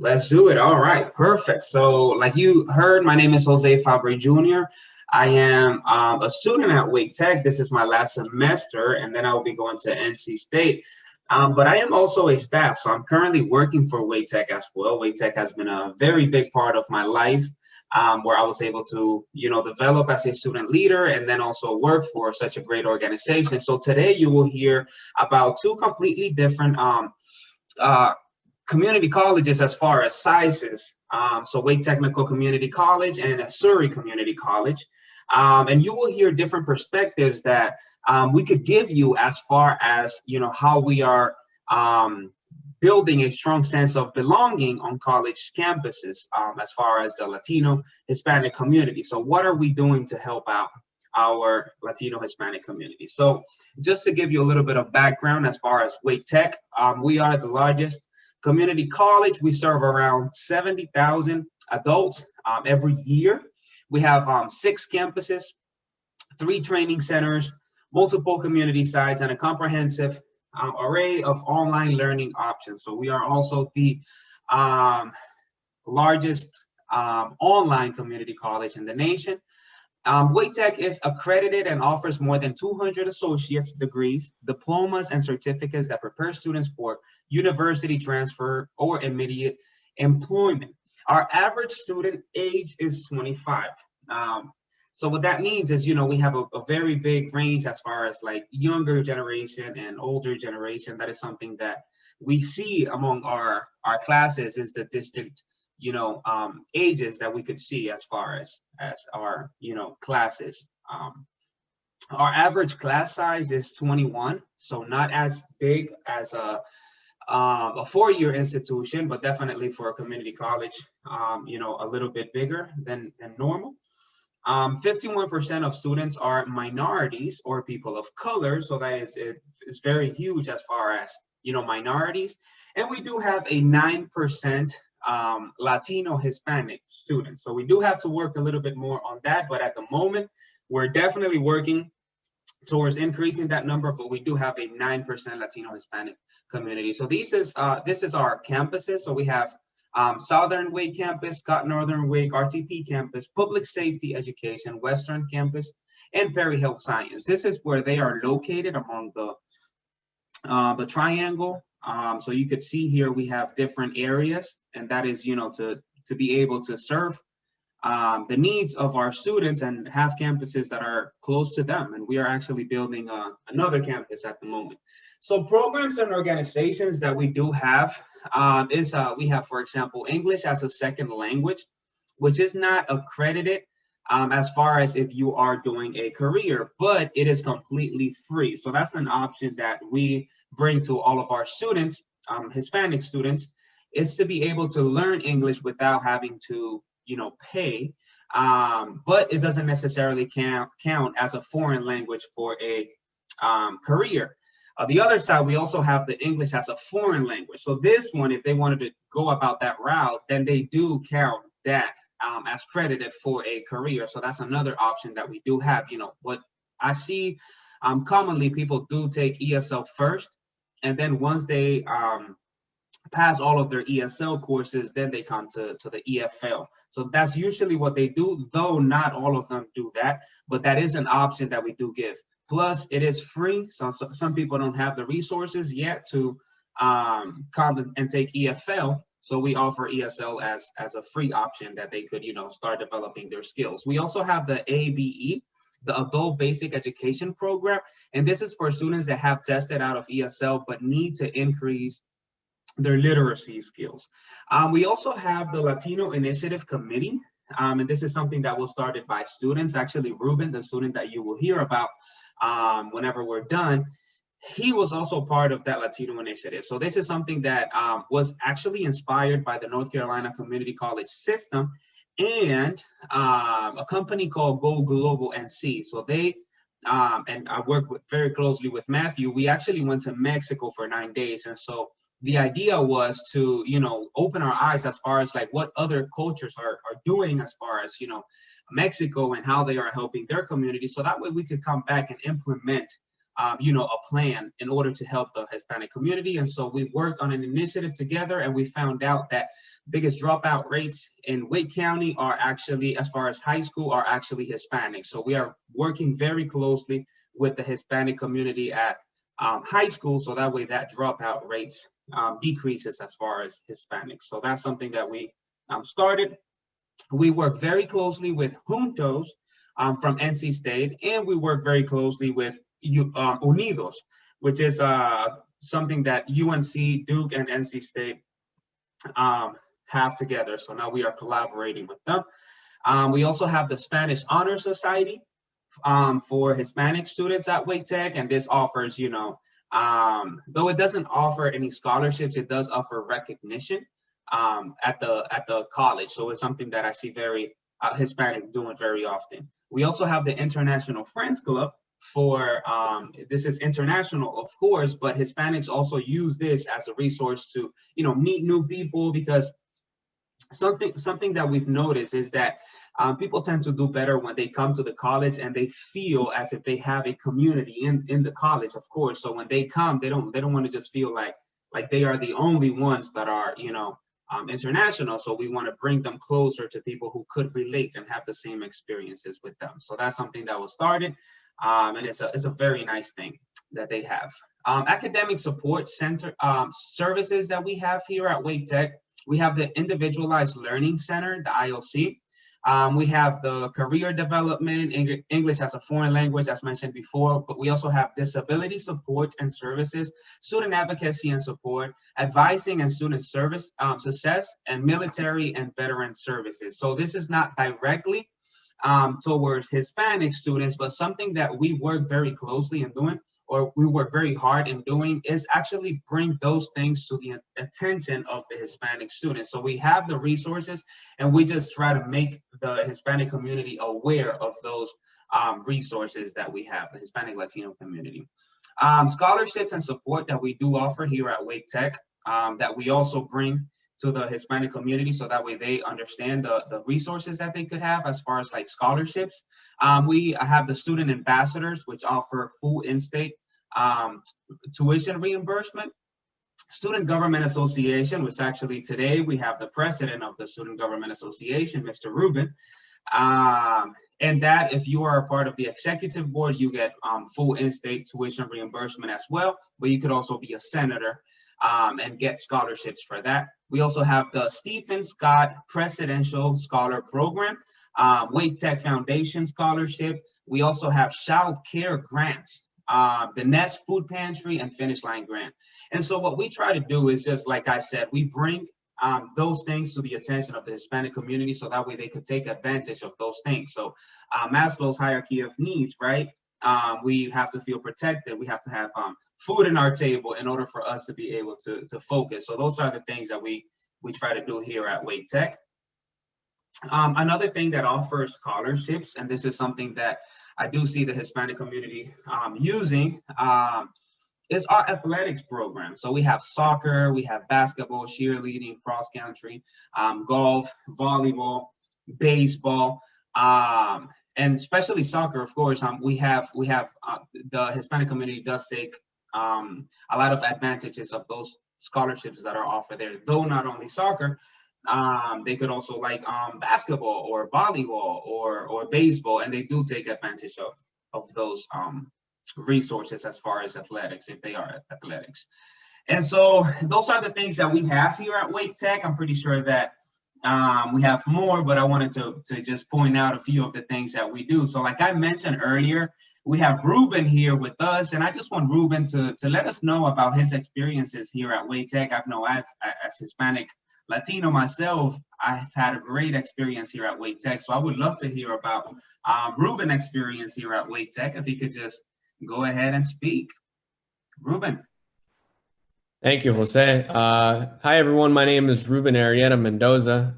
Let's do it. All right, perfect. So like you heard, my name is Jose Fabre Jr. I am a student at Wake Tech. This is my last semester, and then I will be going to NC State. But I am also a staff, so I'm currently working for Wake Tech as well. Wake Tech has been a very big part of my life, where I was able to, develop as a student leader and then also work for such a great organization. So today you will hear about two completely different community colleges as far as sizes. So Wake Technical Community College and Surry Community College. And you will hear different perspectives that we could give you as far as, how we are building a strong sense of belonging on college campuses as far as the Latino Hispanic community. So what are we doing to help out our Latino Hispanic community? So just to give you a little bit of background as far as Wake Tech, we are the largest community college. We serve around 70,000 adults every year. We have 6 campuses, 3 training centers, multiple community sites, and a comprehensive array of online learning options. So we are also the largest online community college in the nation. Wake Tech is accredited and offers more than 200 associate's degrees, diplomas, and certificates that prepare students for university transfer or immediate employment. Our average student age is 25. So what that means is, we have a very big range as far as like younger generation and older generation. That is something that we see among our classes, is the distant ages that we could see as far as our classes. Our average class size is 21, so not as big as a 4-year institution, but definitely for a community college, a little bit bigger than normal. 51% of students are minorities or people of color, so that is very huge as far as minorities. And we do have a 9% Latino Hispanic students. So we do have to work a little bit more on that, but at the moment, we're definitely working towards increasing that number, but we do have a 9% Latino Hispanic community. So this is our campuses. So we have Southern Wake Campus, Scott Northern Wake, RTP Campus, Public Safety Education, Western Campus, and Perry Health Science. This is where they are located among the triangle. So you could see here we have different areas, and that is, to be able to serve the needs of our students and have campuses that are close to them. And we are actually building another campus at the moment. So programs and organizations that we do have we have, for example, English as a second language, which is not accredited as far as if you are doing a career, but it is completely free. So that's an option that we bring to all of our students, Hispanic students, is to be able to learn English without having to pay, but it doesn't necessarily count as a foreign language for a career. The other side, we also have the English as a foreign language. So this one, if they wanted to go about that route, then they do count that as credited for a career. So that's another option that we do have. What I see commonly, people do take ESL first, and then once they pass all of their ESL courses, then they come to the EFL. So that's usually what they do, though not all of them do that, but that is an option that we do give. Plus, it is free, so some people don't have the resources yet to come and take EFL, so we offer ESL as a free option that they could, start developing their skills. We also have the ABE, the Adult Basic Education Program, and this is for students that have tested out of ESL but need to increase their literacy skills. We also have the Latino Initiative Committee, and this is something that was started by students. Actually, Ruben, the student that you will hear about whenever we're done, he was also part of that Latino initiative. So this is something that was actually inspired by the North Carolina Community College system and a company called Go Global NC. So they, and I work very closely with Matthew, we actually went to Mexico for 9 days. And so the idea was to, open our eyes as far as like what other cultures are doing as far as, Mexico and how they are helping their community. So that way we could come back and implement a plan in order to help the Hispanic community. And so we worked on an initiative together, and we found out that biggest dropout rates in Wake County are actually, as far as high school, are actually Hispanic. So we are working very closely with the Hispanic community at high school, so that way that dropout rates decreases as far as Hispanics. So that's something that we started. We work very closely with Juntos from NC State, and we work very closely with Unidos, which is something that UNC, Duke, and NC State have together. So now we are collaborating with them. We also have the Spanish Honor Society for Hispanic students at Wake Tech, and this offers, though it doesn't offer any scholarships, it does offer recognition at the college. So it's something that I see very Hispanic doing very often. We also have the International Friends Club for, this is international, of course, but Hispanics also use this as a resource to, meet new people, because something that we've noticed is that people tend to do better when they come to the college and they feel as if they have a community in the college, of course. So when they come, they don't want to just feel like they are the only ones that are, international. So we want to bring them closer to people who could relate and have the same experiences with them. So that's something that was started, and it's a very nice thing that they have. Academic support center services that we have here at Wake Tech. We have the Individualized Learning Center, the ILC. We have the career development, English as a foreign language, as mentioned before, but we also have disability support and services, student advocacy and support, advising and student service success, and military and veteran services. So this is not directly towards Hispanic students, but something that we work very closely in doing, or we work very hard in doing, is actually bring those things to the attention of the Hispanic students. So we have the resources, and we just try to make the Hispanic community aware of those resources that we have, the Hispanic Latino community. Scholarships and support that we do offer here at Wake Tech, that we also bring to the Hispanic community, so that way they understand the resources that they could have as far as like scholarships. We have the student ambassadors, which offer full in-state tuition reimbursement. Student Government Association, which actually today we have the president of the Student Government Association, Mr. Rubin. And that, if you are a part of the executive board, you get full in-state tuition reimbursement as well, but you could also be a senator and get scholarships for that. We also have the Stephen Scott Presidential Scholar Program, Wake Tech Foundation Scholarship. We also have Child Care Grants, the Nest Food Pantry, and Finish Line Grant. And so what we try to do is just, like I said, we bring those things to the attention of the Hispanic community, so that way they could take advantage of those things. So Maslow's hierarchy of needs, right? We have to feel protected. We have to have food in our table in order for us to be able to focus. So those are the things that we try to do here at Wake Tech. Another thing that offers scholarships, and this is something that I do see the Hispanic community using, is our athletics program. So we have soccer, we have basketball, cheerleading, cross country, golf, volleyball, baseball, and especially soccer, of course. We have the Hispanic community does take a lot of advantages of those scholarships that are offered there. Though not only soccer, they could also like basketball or volleyball or baseball, and they do take advantage of those resources as far as athletics, if they are athletics. And so those are the things that we have here at Wake Tech. I'm pretty sure that we have more, but I wanted to just point out a few of the things that we do. So like I mentioned earlier, we have Ruben here with us, and I just want Ruben to let us know about his experiences here at Wake Tech. As Hispanic Latino myself, I've had a great experience here at Wake Tech. So I would love to hear about Ruben's experience here at Wake Tech, if he could just go ahead and speak. Ruben. Thank you, Jose. Hi, everyone. My name is Ruben Arrieta Mendoza.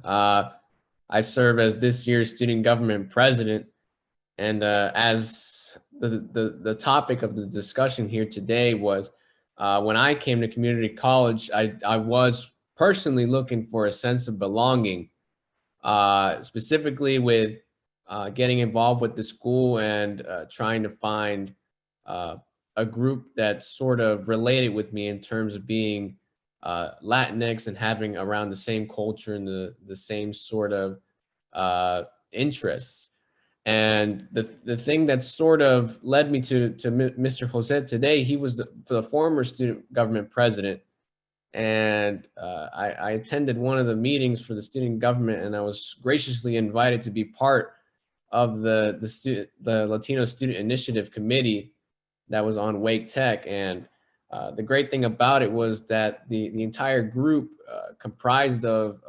I serve as this year's student government president. And as the topic of the discussion here today was, when I came to community college, I was personally looking for a sense of belonging, specifically with getting involved with the school and trying to find a group that sort of related with me in terms of being Latinx and having around the same culture and the same sort of interests. And the thing that sort of led me to Mr. Jose today, he was the former student government president. And I attended one of the meetings for the student government, and I was graciously invited to be part of the Latino Student Initiative Committee that was on Wake Tech. And the great thing about it was that the entire group comprised of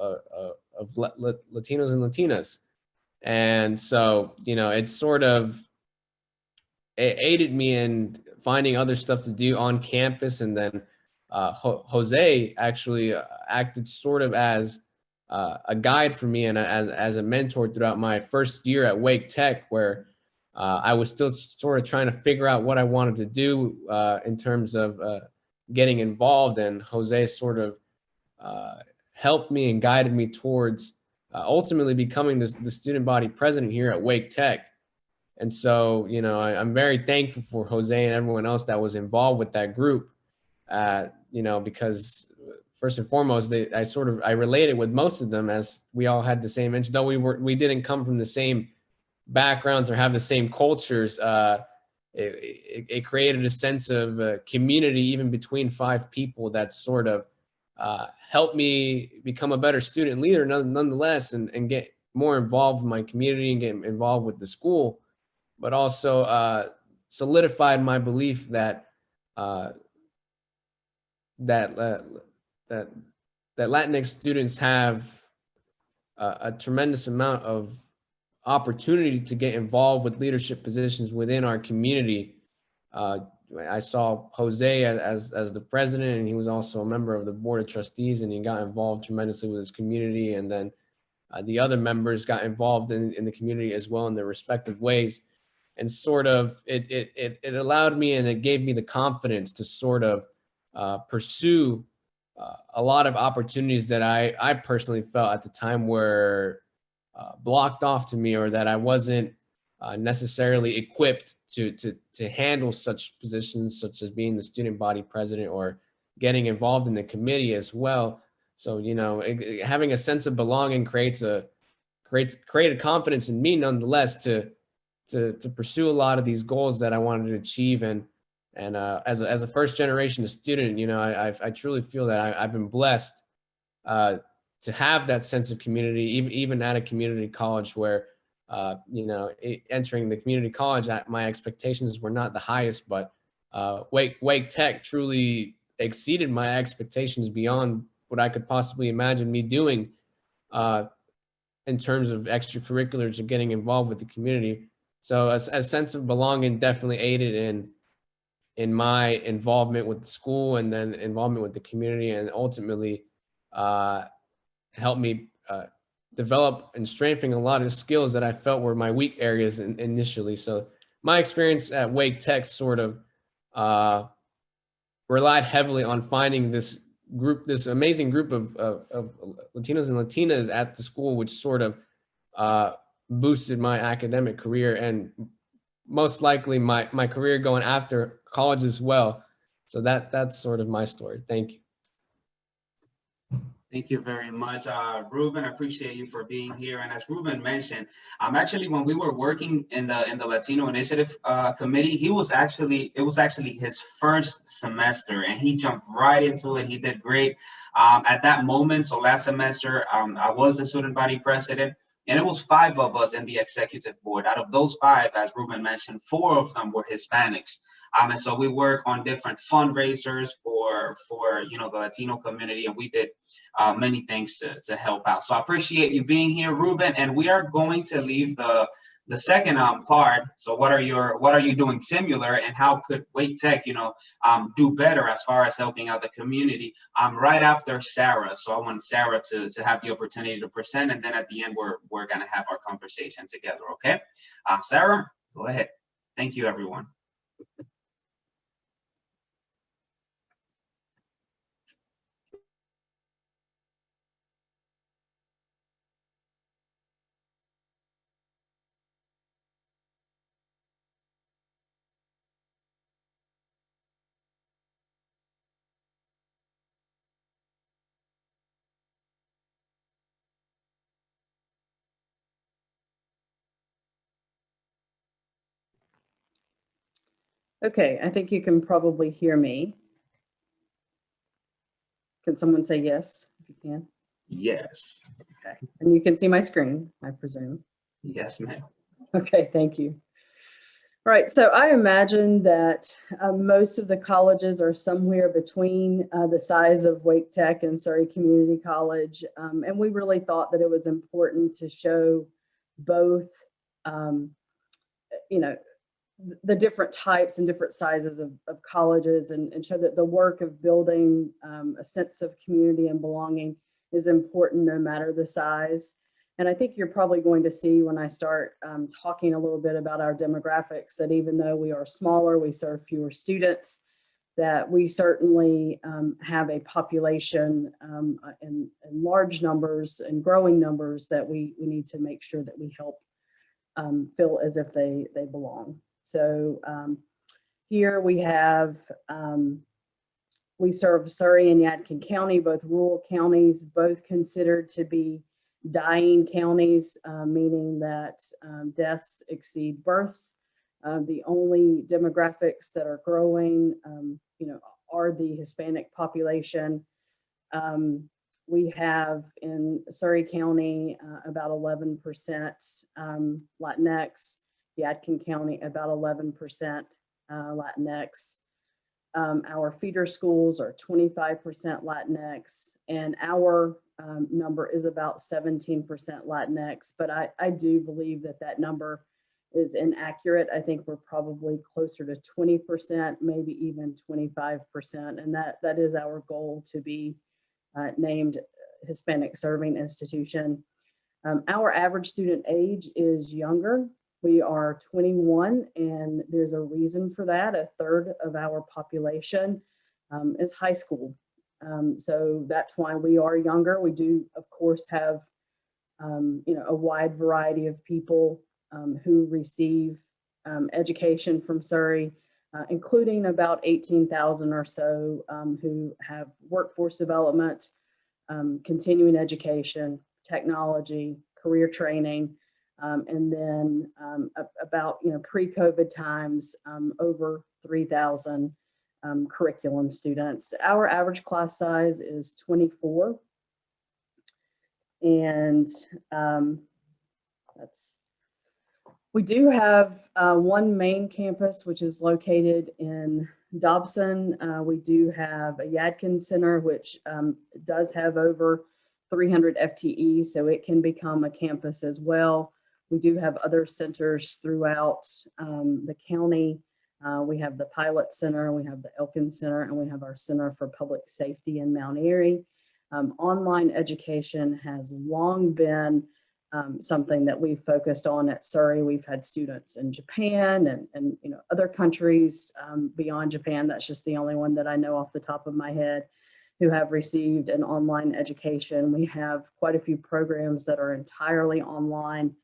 Latinos and Latinas. And so, it sort of it aided me in finding other stuff to do on campus. And then Jose actually acted sort of as a guide for me and as a mentor throughout my first year at Wake Tech, where I was still sort of trying to figure out what I wanted to do in terms of getting involved. And Jose sort of helped me and guided me towards ultimately becoming the student body president here at Wake Tech. And so, I'm very thankful for Jose and everyone else that was involved with that group, because first and foremost, I related with most of them, as we all had the same interest, though we didn't come from the same backgrounds or have the same cultures. It created a sense of community even between five people that sort of helped me become a better student leader nonetheless, and get more involved in my community and get involved with the school, but also solidified my belief that that Latinx students have a tremendous amount of opportunity to get involved with leadership positions within our community. I saw Jose as the president, and he was also a member of the board of trustees, and he got involved tremendously with his community. And then the other members got involved in the community as well in their respective ways. And sort of it allowed me, and it gave me the confidence to sort of pursue a lot of opportunities that I personally felt at the time were blocked off to me, or that I wasn't necessarily equipped to handle such positions, such as being the student body president or getting involved in the committee as well. So, having a sense of belonging created confidence in me nonetheless to pursue a lot of these goals that I wanted to achieve. And as a first generation student, I truly feel that I've been blessed to have that sense of community, even at a community college where, entering the community college, my expectations were not the highest, but Wake Tech truly exceeded my expectations beyond what I could possibly imagine me doing in terms of extracurriculars or getting involved with the community. So a sense of belonging definitely aided in my involvement with the school, and then involvement with the community, and ultimately helped me develop and strengthen a lot of skills that I felt were my weak areas initially. So my experience at Wake Tech sort of relied heavily on finding this amazing group of Latinos and Latinas at the school, which sort of boosted my academic career, and most likely my career going after college as well. So that's sort of my story. Thank you. Thank you very much, Ruben. I appreciate you for being here. And as Ruben mentioned, actually, when we were working in the Latino Initiative Committee, it was actually his first semester, and he jumped right into it. He did great at that moment. So last semester, I was the student body president, and it was 5 of us in the executive board. Out of those 5, as Ruben mentioned, 4 of them were Hispanics. And so we work on different fundraisers for the Latino community, and we did many things to help out. So I appreciate you being here, Ruben. And we are going to leave the second part. So what are you doing similar, and how could Wake Tech do better as far as helping out the community? Right after Sarah. So I want Sarah to have the opportunity to present, and then at the end we're gonna have our conversation together. Okay, Sarah, go ahead. Thank you, everyone. Okay, I think you can probably hear me. Can someone say yes, if you can? Yes. Okay, and you can see my screen, I presume. Yes, ma'am. Okay, thank you. Right, so I imagine that most of the colleges are somewhere between the size of Wake Tech and Surry Community College, and we really thought that it was important to show both, you know, the different types and different sizes of colleges, and show that the work of building a sense of community and belonging is important no matter the size. And I think you're probably going to see when I start talking a little bit about our demographics that even though we are smaller, we serve fewer students, that we certainly have a population in large numbers and growing numbers that we need to make sure that we help feel as if they belong. So here we have, we serve Surry and Yadkin County, both rural counties, both considered to be dying counties, meaning that deaths exceed births. The only demographics that are growing, are the Hispanic population. We have in Surry County about 11% Latinx, Yadkin County about 11% Latinx. Our feeder schools are 25% Latinx, and our number is about 17% Latinx, but I do believe that that number is inaccurate. I think we're probably closer to 20%, maybe even 25%, and that is our goal, to be named Hispanic Serving Institution. Our average student age is younger. We are 21, and there's a reason for that. A third of our population is high school. So that's why we are younger. We do, of course, have a wide variety of people who receive education from Surry, including about 18,000 or so who have workforce development, continuing education, technology, career training, and then about pre-COVID times, over 3,000 curriculum students. Our average class size is 24, and we do have one main campus, which is located in Dobson. We do have a Yadkin Center, which does have over 300 FTE, so it can become a campus as well. We do have other centers throughout the county. We have the Pilot Center, we have the Elkin Center, and we have our Center for Public Safety in Mount Airy. Online education has long been something that we've focused on at Surry. We've had students in Japan and other countries beyond Japan. That's just the only one that I know off the top of my head who have received an online education. We have quite a few programs that are entirely online.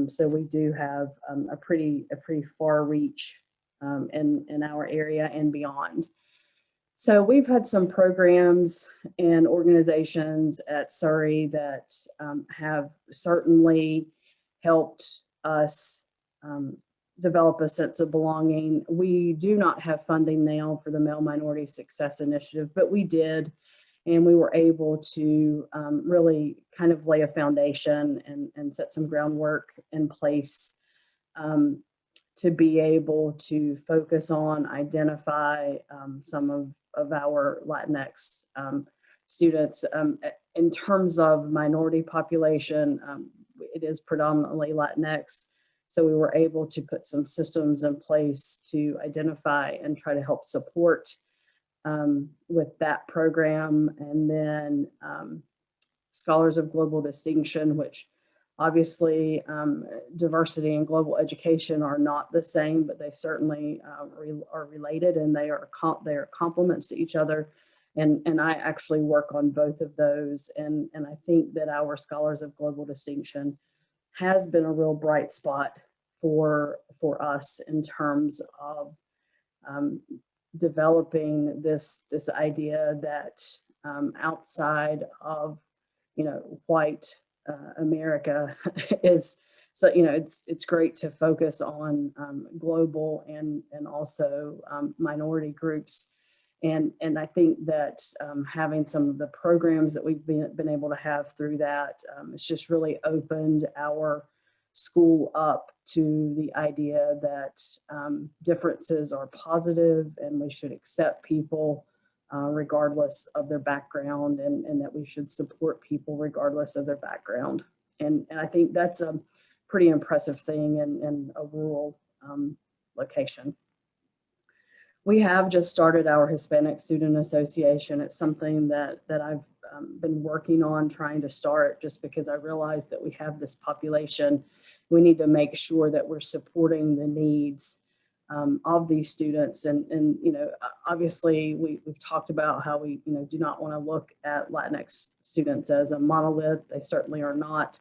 So we do have a pretty far reach in our area and beyond. So we've had some programs and organizations at Surry that have certainly helped us develop a sense of belonging. We do not have funding now for the Male Minority Success Initiative, but we did, and we were able to really kind of lay a foundation and set some groundwork in place to be able to focus on, identify some of our Latinx students. In terms of minority population, it is predominantly Latinx. So we were able to put some systems in place to identify and try to help support with that program. And then Scholars of Global Distinction, which obviously diversity and global education are not the same, but they certainly are related, and they are complements to each other. And I actually work on both of those. And I think that our Scholars of Global Distinction has been a real bright spot for us in terms of developing this idea that outside of white America is so, you know, it's great to focus on global and also minority groups. And I think that having some of the programs that we've been able to have through that, it's just really opened our school up to the idea that differences are positive and we should accept people regardless of their background, and that we should support people regardless of their background. And I think that's a pretty impressive thing in a rural location. We have just started our Hispanic Student Association. It's something that I've been working on trying to start, just because I realized that we have this population. We need to make sure that we're supporting the needs of these students. And you know, obviously we've talked about how we, you know, do not want to look at Latinx students as a monolith. They certainly are not.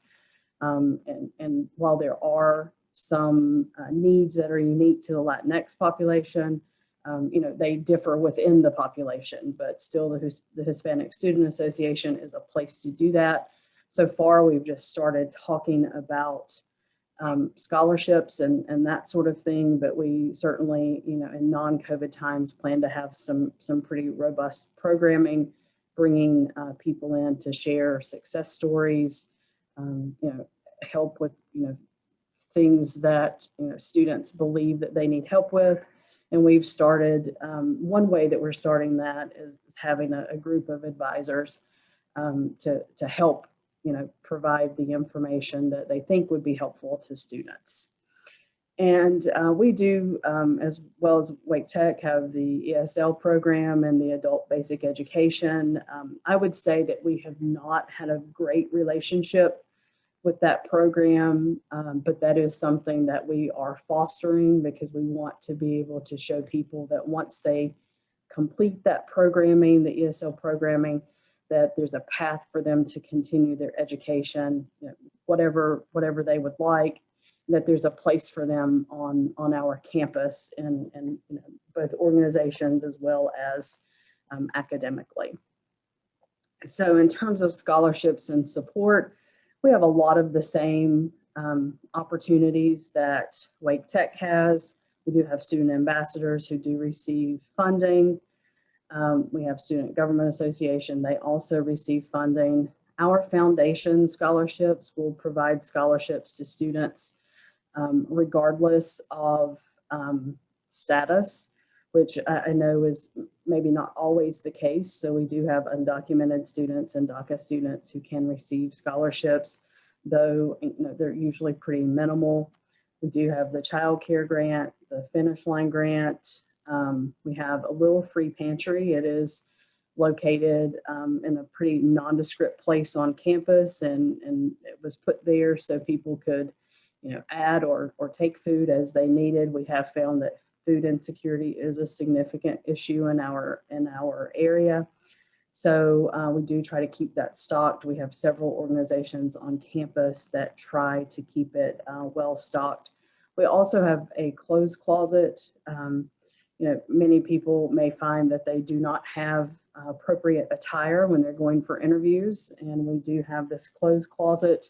And while there are some needs that are unique to the Latinx population, you know, they differ within the population, but still the Hispanic Student Association is a place to do that. So far, we've just started talking about scholarships and that sort of thing, but we certainly, you know, in non-COVID times, plan to have some pretty robust programming, bringing people in to share success stories, you know, help with, you know, things that, you know, students believe that they need help with. And we've started, one way that we're starting that is having a group of advisors to help, you know, provide the information that they think would be helpful to students. And we do, as well as Wake Tech, have the ESL program and the adult basic education. I would say that we have not had a great relationship with that program, but that is something that we are fostering, because we want to be able to show people that once they complete that programming, the ESL programming, that there's a path for them to continue their education, you know, whatever they would like, that there's a place for them on our campus, and you know, both organizations as well as academically. So in terms of scholarships and support, we have a lot of the same opportunities that Wake Tech has. We do have student ambassadors who do receive funding. We have Student Government Association. They also receive funding. Our foundation scholarships will provide scholarships to students regardless of status, which I know is maybe not always the case. So we do have undocumented students and DACA students who can receive scholarships, though, you know, they're usually pretty minimal. We do have the child care grant, the Finish Line grant. We have a little free pantry. It is located in a pretty nondescript place on campus, and it was put there so people could, you know, add or take food as they needed. We have found that food insecurity is a significant issue in our area. So we do try to keep that stocked. We have several organizations on campus that try to keep it well stocked. We also have a clothes closet. You know, many people may find that they do not have appropriate attire when they're going for interviews, and we do have this clothes closet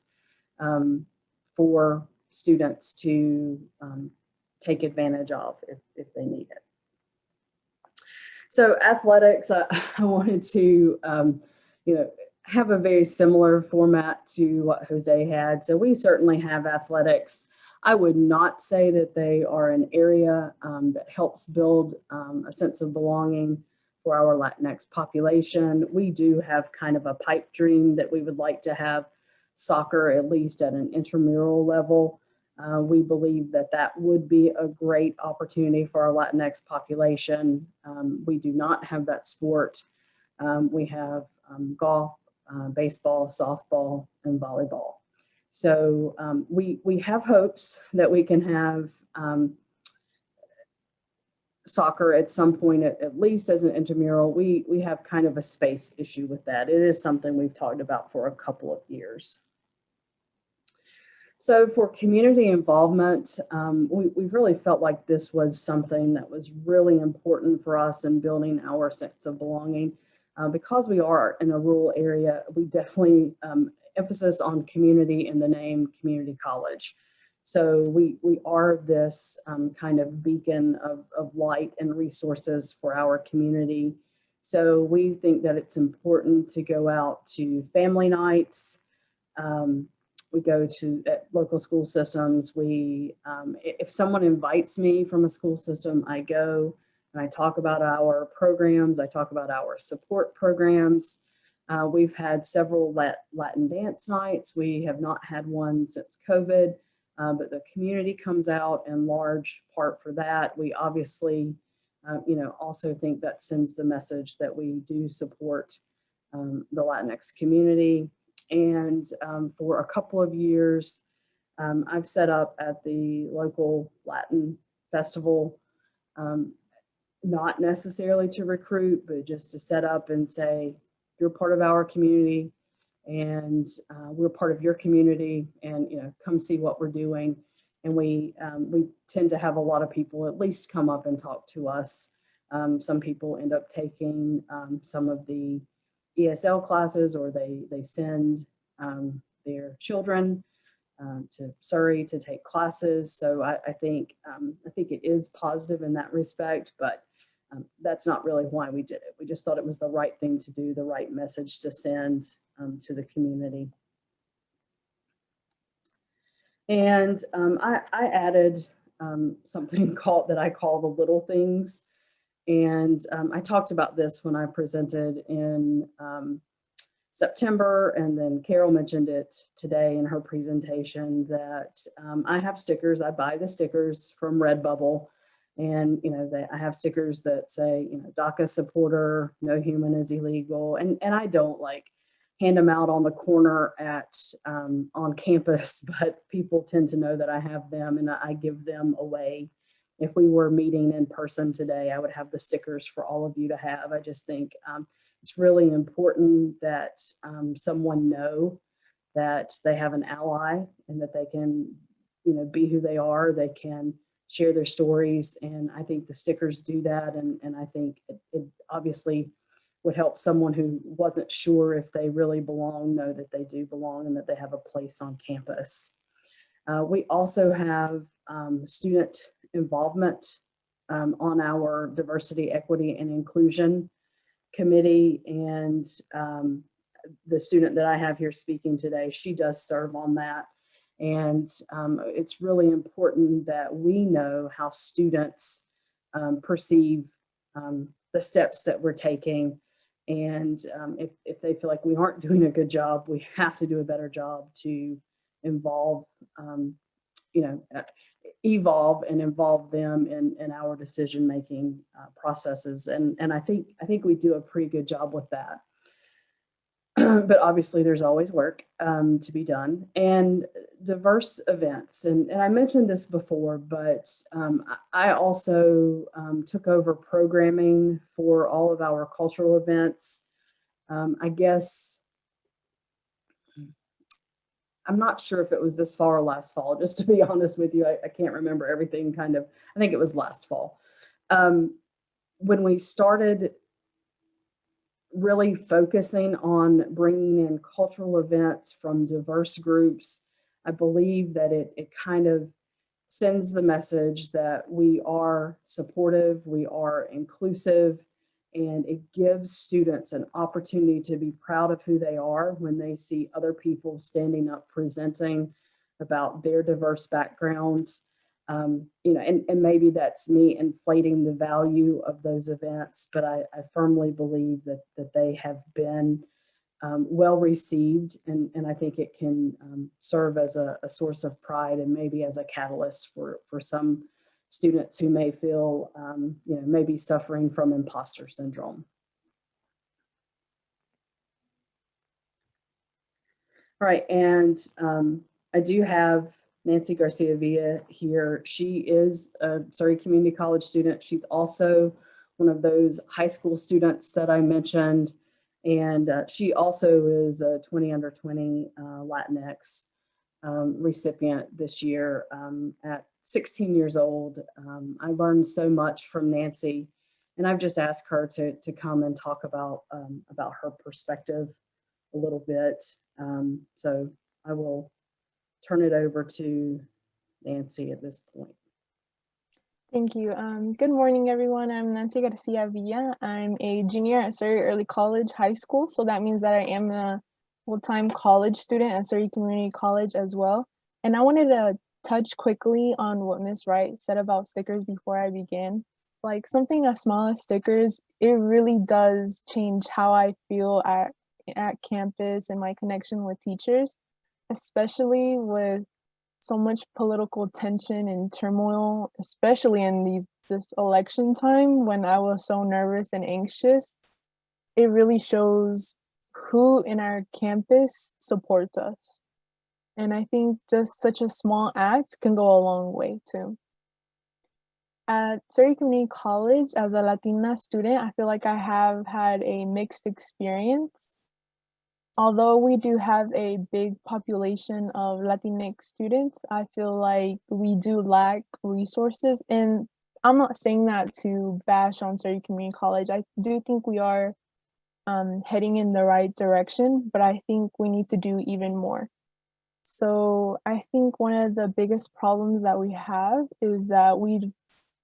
for students to take advantage of if they need it. So athletics, I wanted to, you know, have a very similar format to what Jose had. So we certainly have athletics. I would not say that they are an area that helps build a sense of belonging for our Latinx population. We do have kind of a pipe dream that we would like to have soccer at least at an intramural level. We believe that that would be a great opportunity for our Latinx population. We do not have that sport. We have golf, baseball, softball, and volleyball. So we have hopes that we can have soccer at some point, at least as an intramural. We have kind of a space issue with that. It is something we've talked about for a couple of years. So for community involvement, we've really felt like this was something that was really important for us in building our sense of belonging. Because we are in a rural area, we definitely emphasis on community in the name community college. So we are this kind of beacon of light and resources for our community. So we think that it's important to go out to family nights. We go to local school systems. If someone invites me from a school system, I go and I talk about our programs. I talk about our support programs. We've had several Latin dance nights. We have not had one since COVID, but the community comes out in large part for that. We obviously, also think that sends the message that we do support the Latinx community. And for a couple of years, I've set up at the local Latin festival, not necessarily to recruit, but just to set up and say, you're part of our community and we're part of your community, and come see what we're doing. And we tend to have a lot of people at least come up and talk to us. Some people end up taking some of the ESL classes, or they send their children to Surry to take classes. So I think it is positive in that respect, but that's not really why we did it. We just thought it was the right thing to do, the right message to send to the community. And I added something that I call the little things. And I talked about this when I presented in September, and then Carol mentioned it today in her presentation that I have stickers. I buy the stickers from Redbubble, and I have stickers that say DACA supporter, no human is illegal, and I don't hand them out on the corner on campus, but people tend to know that I have them, and I give them away. If we were meeting in person today, I would have the stickers for all of you to have. I just think it's really important that someone know that they have an ally and that they can, be who they are. They can share their stories, and I think the stickers do that. And I think it obviously would help someone who wasn't sure if they really belong know that they do belong and that they have a place on campus. We also have student involvement on our diversity, equity, and inclusion committee. And the student that I have here speaking today, she does serve on that. And it's really important that we know how students perceive the steps that we're taking. And if they feel like we aren't doing a good job, we have to do a better job to evolve and involve them in our decision-making processes. And I think we do a pretty good job with that. But obviously there's always work to be done. And diverse events, and I mentioned this before, but I also took over programming for all of our cultural events. I guess I'm not sure if it was this fall or last fall, just to be honest with you. I can't remember everything I think it was last fall. When we started really focusing on bringing in cultural events from diverse groups, I believe that it kind of sends the message that we are supportive, we are inclusive, and it gives students an opportunity to be proud of who they are when they see other people standing up presenting about their diverse backgrounds. And maybe that's me inflating the value of those events, but I firmly believe that they have been well received, and I think it can serve as a source of pride and maybe as a catalyst for some students who may feel maybe suffering from imposter syndrome. All right, and I do have Nancy Garcia Villa here. She is a Surry Community College student. She's also one of those high school students that I mentioned. And she also is a 20 under 20 Latinx recipient this year at 16 years old. I learned so much from Nancy, and I've just asked her to come and talk about her perspective a little bit. So I will turn it over to Nancy at this point. Thank you. Good morning, everyone. I'm Nancy Garcia Villa. I'm a junior at Surry Early College High School. So that means that I am a full-time college student at Surry Community College as well. And I wanted to touch quickly on what Ms. Wright said about stickers before I begin. Like something as small as stickers, it really does change how I feel at campus and my connection with teachers, especially with so much political tension and turmoil, especially in this election time when I was so nervous and anxious. It really shows who in our campus supports us. And I think just such a small act can go a long way too. At Surry Community College, as a Latina student, I feel like I have had a mixed experience. Although we do have a big population of Latinx students, I feel like we do lack resources. And I'm not saying that to bash on Surry Community College. I do think we are heading in the right direction, but I think we need to do even more. So I think one of the biggest problems that we have is that we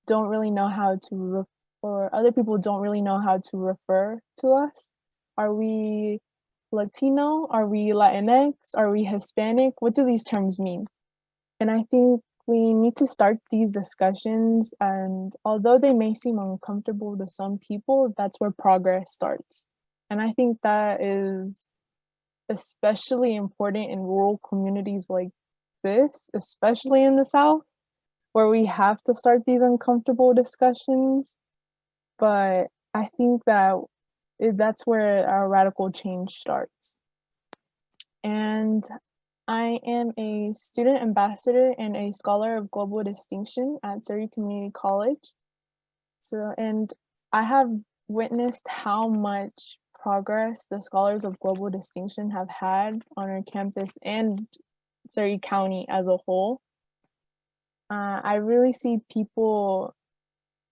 don't really know how to, or other people don't really know how to refer to us. Are we Latino? Are we Latinx? Are we Hispanic? What do these terms mean? And I think we need to start these discussions, and although they may seem uncomfortable to some people, that's where progress starts. And I think that is especially important in rural communities like this, especially in the South, where we have to start these uncomfortable discussions. But I think that that's where our radical change starts. And I am a student ambassador and a scholar of global distinction at Surry Community College. And I have witnessed how much progress the scholars of global distinction have had on our campus and Surry County as a whole. I really see people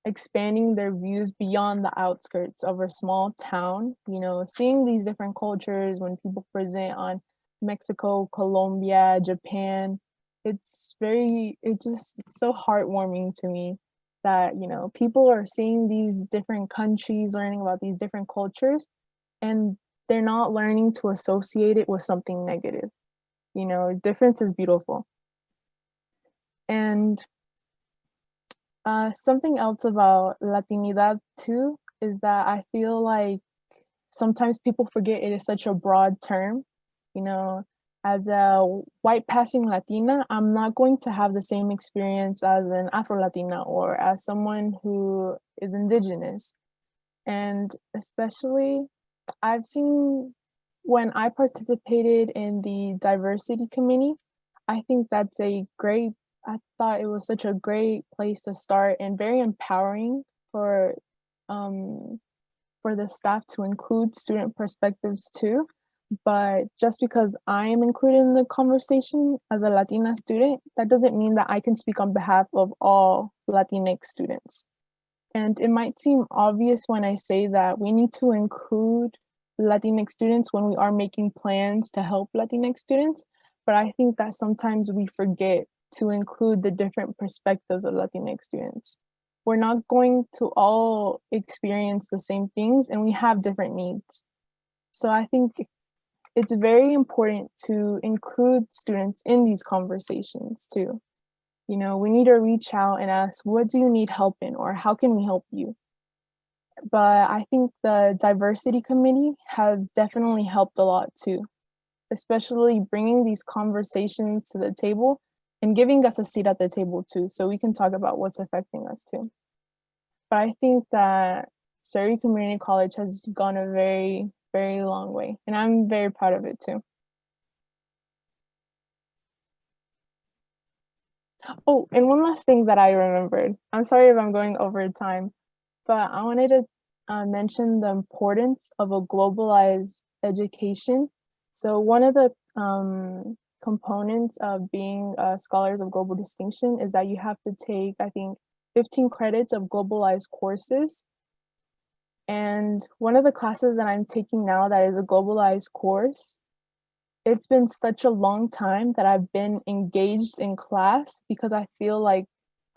expanding their views beyond the outskirts of our small town, seeing these different cultures when people present on Mexico, Colombia, Japan. It's so heartwarming to me that, people are seeing these different countries, learning about these different cultures, and they're not learning to associate it with something negative. Difference is beautiful. And something else about Latinidad too is that I feel like sometimes people forget it is such a broad term. As a white passing Latina, I'm not going to have the same experience as an Afro-Latina or as someone who is indigenous. And especially, I've seen when I participated in the diversity committee, I think I thought it was such a great place to start and very empowering for the staff to include student perspectives too. But just because I am included in the conversation as a Latina student, that doesn't mean that I can speak on behalf of all Latinx students. And it might seem obvious when I say that we need to include Latinx students when we are making plans to help Latinx students, but I think that sometimes we forget to include the different perspectives of Latinx students. We're not going to all experience the same things, and we have different needs. So I think it's very important to include students in these conversations too. We need to reach out and ask, what do you need help in, or how can we help you? But I think the diversity committee has definitely helped a lot too, especially bringing these conversations to the table and giving us a seat at the table too, so we can talk about what's affecting us too. But I think that Surry Community College has gone a very, very long way, and I'm very proud of it too. Oh, and one last thing that I remembered. I'm sorry if I'm going over time, but I wanted to mention the importance of a globalized education. So one of the components of being scholars of global distinction is that you have to take, I think, 15 credits of globalized courses. And one of the classes that I'm taking now that is a globalized course, it's been such a long time that I've been engaged in class because I feel like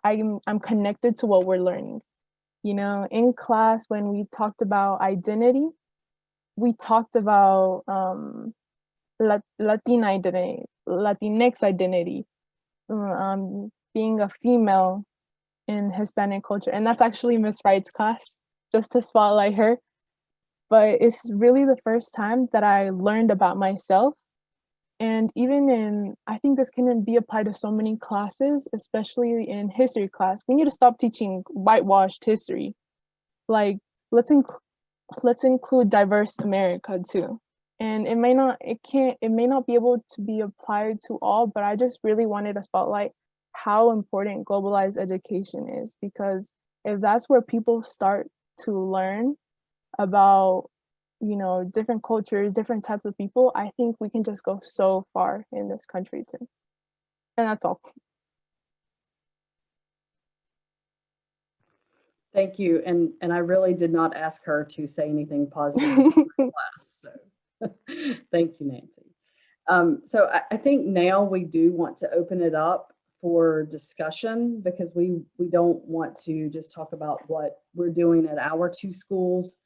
I'm connected to what we're learning. You know, in class, when we talked about identity, we talked about Latina identity, Latinx identity, being a female in Hispanic culture. And that's actually Miss Wright's class, just to spotlight her. But it's really the first time that I learned about myself. And even in, I think this can be applied to so many classes, especially in history class. We need to stop teaching whitewashed history. Like, let's include diverse America too. And it may not be able to be applied to all, but I just really wanted to spotlight how important globalized education is, because if that's where people start to learn about, you know, different cultures, different types of people, I think we can just go so far in this country too. And that's all. Thank you. And I really did not ask her to say anything positive in the class. So thank you, Nancy. So I think now we do want to open it up for discussion, because we don't want to just talk about what we're doing at our two schools.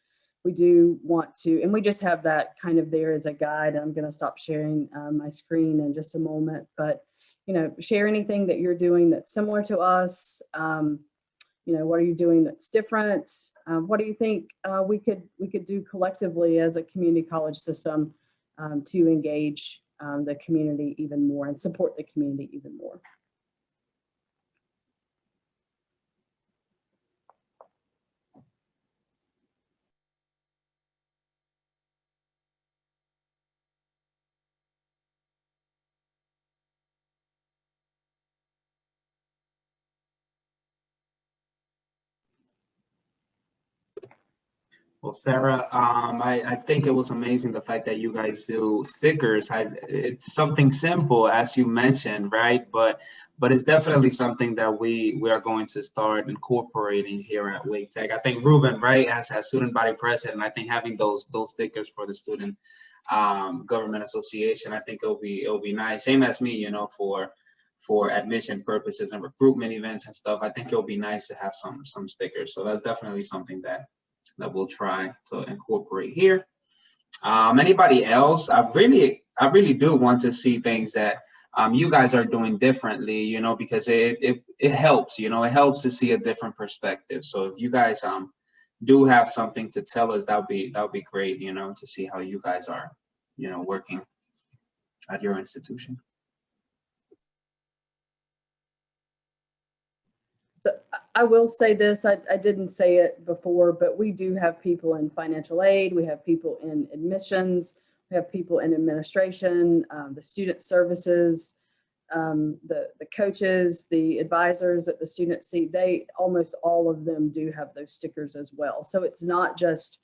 We do want to, and we just have that kind of there as a guide. I'm going to stop sharing my screen in just a moment, but, you know, share anything that you're doing that's similar to us. You know, what are you doing that's different? What do you think we could do collectively as a community college system to engage the community even more and support the community even more? Well, Sarah, I think it was amazing the fact that you guys do stickers. It's something simple, as you mentioned, right? But it's definitely something that we are going to start incorporating here at Wake Tech. I think Ruben, right, as student body president, I think having those stickers for the student government association, I think it'll be nice. Same as me, you know, for admission purposes and recruitment events and stuff. I think it'll be nice to have some stickers. So that's definitely something that we'll try to incorporate here. Anybody else? I really do want to see things that you guys are doing differently, you know, because it helps, you know, it helps to see a different perspective. So if you guys do have something to tell us, that'll be great, you know, to see how you guys are, you know, working at your institution. So I will say this, I didn't say it before, but we do have people in financial aid, we have people in admissions, we have people in administration, the student services, the coaches, the advisors that the students see, almost all of them do have those stickers as well. So it's not just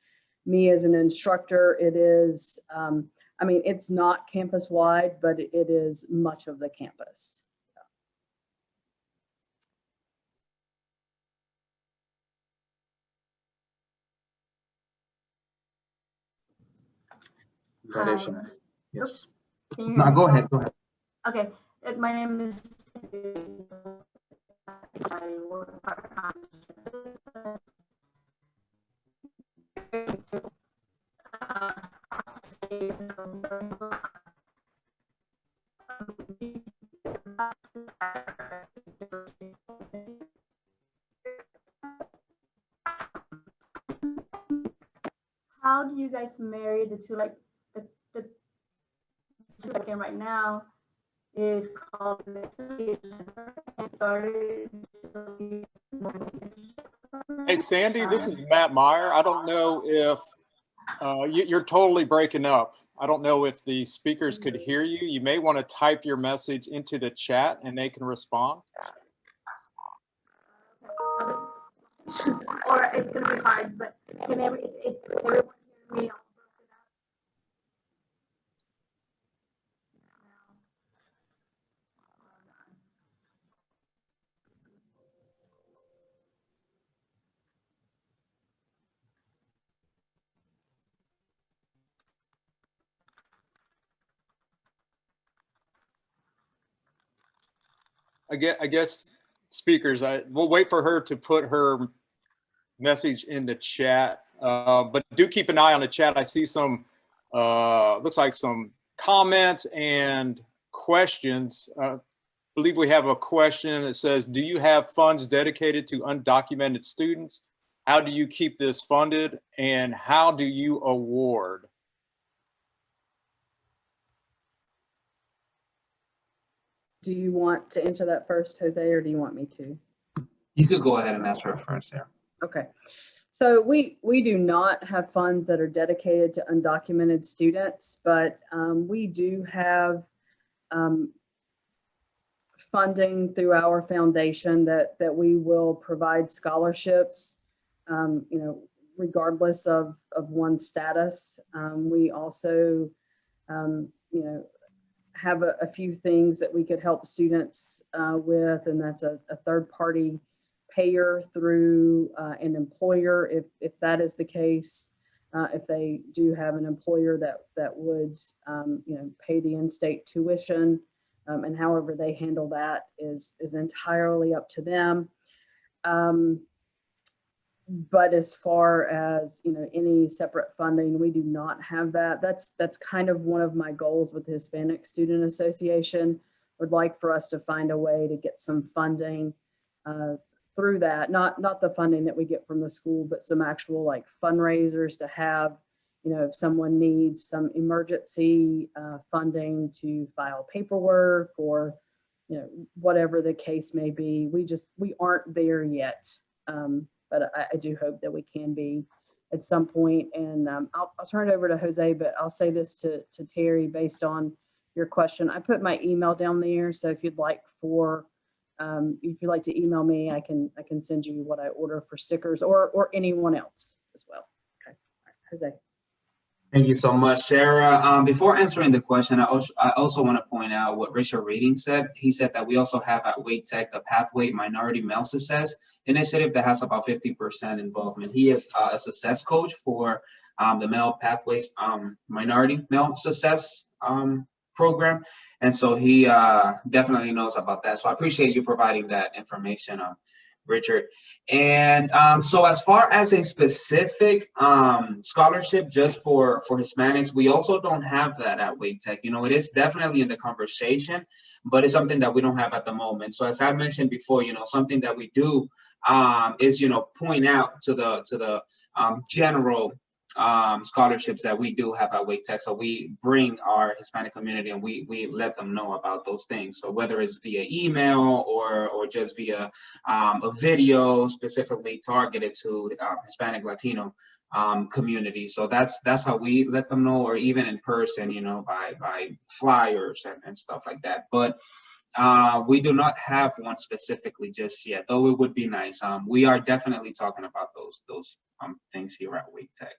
me as an instructor, it is, I mean, it's not campus wide, but it is much of the campus. That is nice. Yes. Can No, go ahead. Okay, my name is I work part-time. How do you guys marry the two? Like the second right now is called Hey, Sandy, this is Matt Meyer. I don't know if you're totally breaking up. I don't know if the speakers could hear you. You may want to type your message into the chat and they can respond. Or it's going to be hard, but can everyone hear me? I guess speakers, we'll wait for her to put her message in the chat, but do keep an eye on the chat. I see some, looks like some comments and questions. I believe we have a question that says, do you have funds dedicated to undocumented students? How do you keep this funded, and how do you award? Do you want to answer that first, Jose, or do you want me to? You could go ahead and answer it first, Sarah. Okay. So we do not have funds that are dedicated to undocumented students, but we do have funding through our foundation that we will provide scholarships, you know, regardless of one's status. We also, you know, have a few things that we could help students with, and that's a third-party payer through an employer, if that is the case. If they do have an employer that would, you know, pay the in-state tuition, and however they handle that is entirely up to them. But as far as, you know, any separate funding, we do not have that. That's kind of one of my goals with the Hispanic Student Association. Would like for us to find a way to get some funding through that, not the funding that we get from the school, but some actual like fundraisers to have, you know, if someone needs some emergency funding to file paperwork, or, you know, whatever the case may be. We aren't there yet. But I do hope that we can be at some point. And I'll turn it over to Jose, but I'll say this to Terry based on your question. I put my email down there, so if you'd like to email me, I can send you what I order for stickers, or anyone else as well. Okay, all right, Jose. Thank you so much, Sarah. Before answering the question, I also want to point out what Richard Reading said. He said that we also have at Wake Tech the Pathway Minority Male Success Initiative that has about 50% involvement. He is a success coach for the Male Pathways Minority Male Success program. And so he definitely knows about that. So I appreciate you providing that information, Richard. And so as far as a specific scholarship just for Hispanics, we also don't have that at Wake Tech. You know, it is definitely in the conversation, but it's something that we don't have at the moment. So as I mentioned before, you know, something that we do is, you know, point out to the general scholarships that we do have at Wake Tech. So we bring our Hispanic community and we let them know about those things. So whether it's via email or just via a video specifically targeted to Hispanic Latino community. So that's how we let them know, or even in person, you know, by flyers and stuff like that. But we do not have one specifically just yet, though it would be nice. We are definitely talking about those things here at Wake Tech.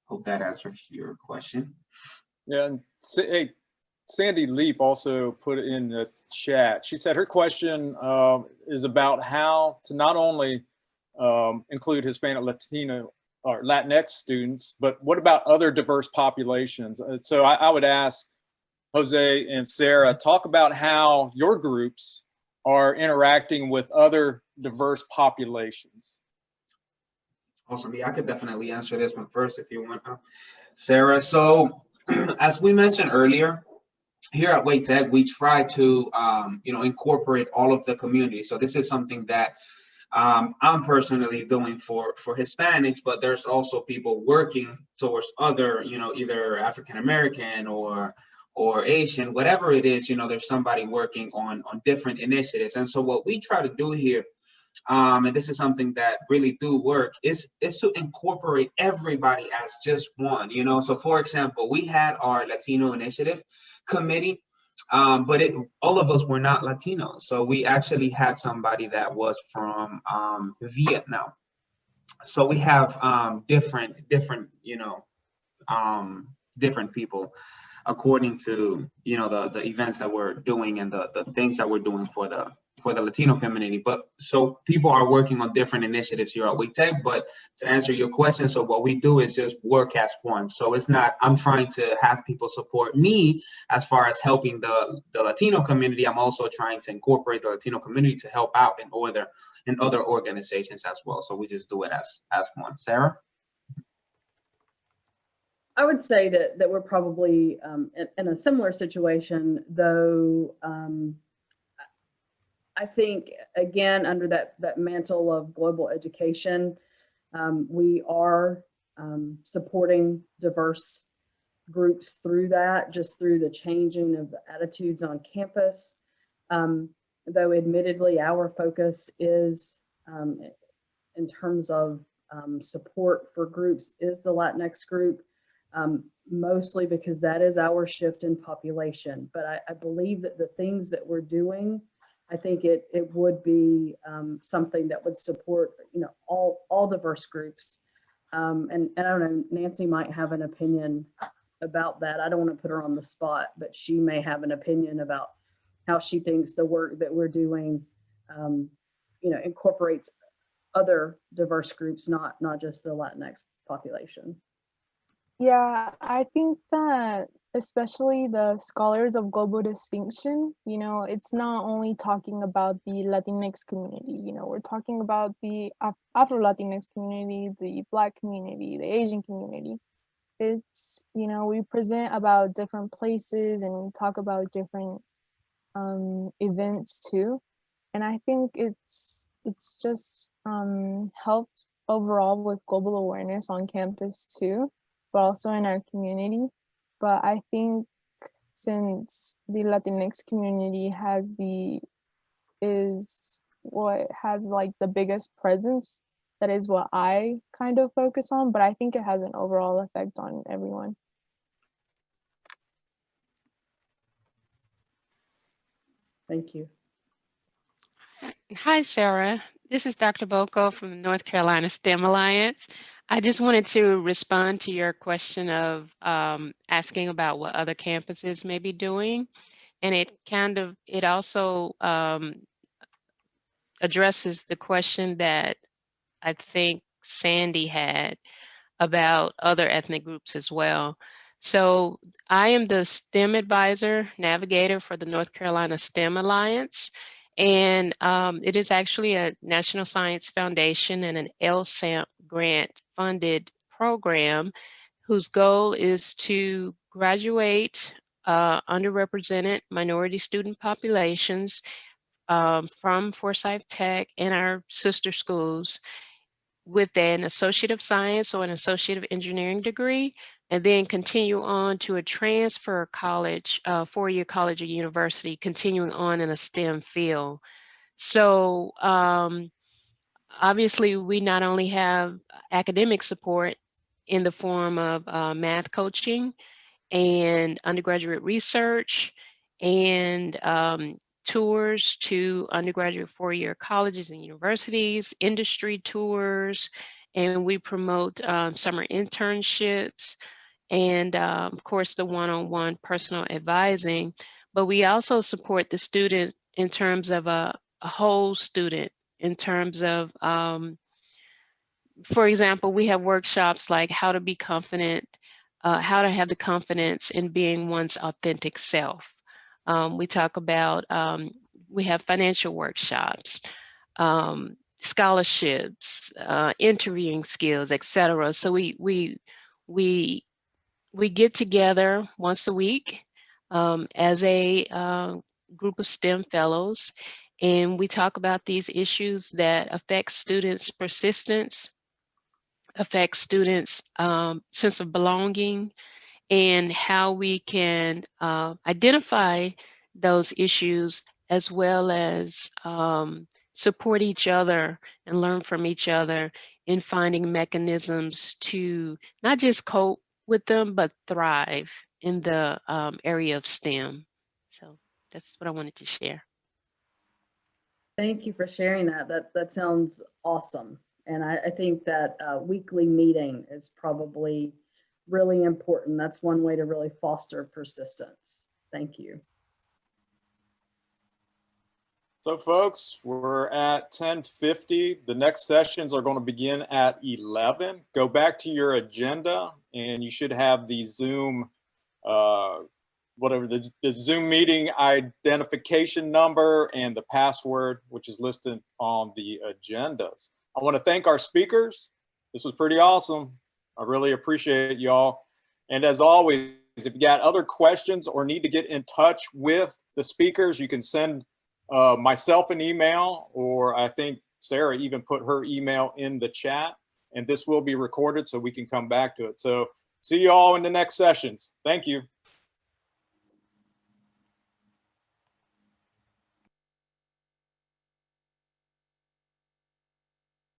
Hope that answers your question. Yeah, and hey, Sandy Leap also put it in the chat. She said her question is about how to not only include Hispanic, Latino, or Latinx students, but what about other diverse populations? So I would ask Jose and Sarah, talk about how your groups are interacting with other diverse populations. Awesome. Yeah, I could definitely answer this one first if you want, Sarah. So as we mentioned earlier, here at Wake Tech, we try to, you know, incorporate all of the community. So this is something that I'm personally doing for Hispanics, but there's also people working towards other, you know, either African-American or Asian, whatever it is, you know, there's somebody working on different initiatives. And so what we try to do here, and this is something that really do work, is to incorporate everybody as just one, you know. So for example, we had our Latino initiative committee, but all of us were not Latinos. So we actually had somebody that was from Vietnam. So we have different, you know, different people according to, you know, the events that we're doing and the things that we're doing for the Latino community. But so people are working on different initiatives here at Wake Tech. But to answer your question, so what we do is just work as one. So it's not, I'm trying to have people support me as far as helping the Latino community. I'm also trying to incorporate the Latino community to help out in other organizations as well. So we just do it as one. Sarah? I would say that we're probably in a similar situation, though. I think, again, under that mantle of global education, we are supporting diverse groups through that, just through the changing of attitudes on campus. Though admittedly, our focus is in terms of support for groups is the Latinx group, mostly because that is our shift in population. But I believe that the things that we're doing, I think it would be something that would support, you know, all diverse groups. And I don't know, Nancy might have an opinion about that. I don't want to put her on the spot, but she may have an opinion about how she thinks the work that we're doing, you know, incorporates other diverse groups, not just the Latinx population. Yeah, I think that especially the scholars of global distinction, you know, it's not only talking about the Latinx community, you know, we're talking about the Afro-Latinx community, the Black community, the Asian community. It's, you know, we present about different places and we talk about different events too. And I think it's just helped overall with global awareness on campus too, but also in our community. But I think since the Latinx community is what has like the biggest presence, that is what I kind of focus on, but I think it has an overall effect on everyone. Thank you. Hi, Sarah. This is Dr. Boko from the North Carolina STEM Alliance. I just wanted to respond to your question of asking about what other campuses may be doing. And it also addresses the question that I think Sandy had about other ethnic groups as well. So I am the STEM advisor navigator for the North Carolina STEM Alliance. And it is actually a National Science Foundation and an LSAMP grant funded program whose goal is to graduate underrepresented minority student populations from Forsyth Tech and our sister schools with an Associate of Science or an Associate of Engineering degree, and then continue on to a transfer college, 4-year college or university, continuing on in a STEM field. So obviously we not only have academic support in the form of math coaching and undergraduate research and tours to undergraduate 4-year colleges and universities, industry tours, and we promote summer internships and of course the one-on-one personal advising. But we also support the student in terms of a whole student, in terms of, for example, we have workshops like how to be confident, how to have the confidence in being one's authentic self. We talk about, we have financial workshops, scholarships, interviewing skills, etc. So we get together once a week as a group of STEM fellows, and we talk about these issues that affect students' persistence, affect students' sense of belonging, and how we can identify those issues as well as support each other and learn from each other in finding mechanisms to not just cope with them, but thrive in the area of STEM. So that's what I wanted to share. Thank you for sharing that. That sounds awesome. And I think that weekly meeting is probably really important. That's one way to really foster persistence. Thank you. So folks, we're at 10:50. The next sessions are going to begin at 11. Go back to your agenda and you should have the Zoom, the Zoom meeting identification number and the password, which is listed on the agendas. I want to thank our speakers. This was pretty awesome. I really appreciate y'all. And as always, if you got other questions or need to get in touch with the speakers, you can send myself an email, or I think Sarah even put her email in the chat, and this will be recorded so we can come back to it. So see you all in the next sessions. Thank you.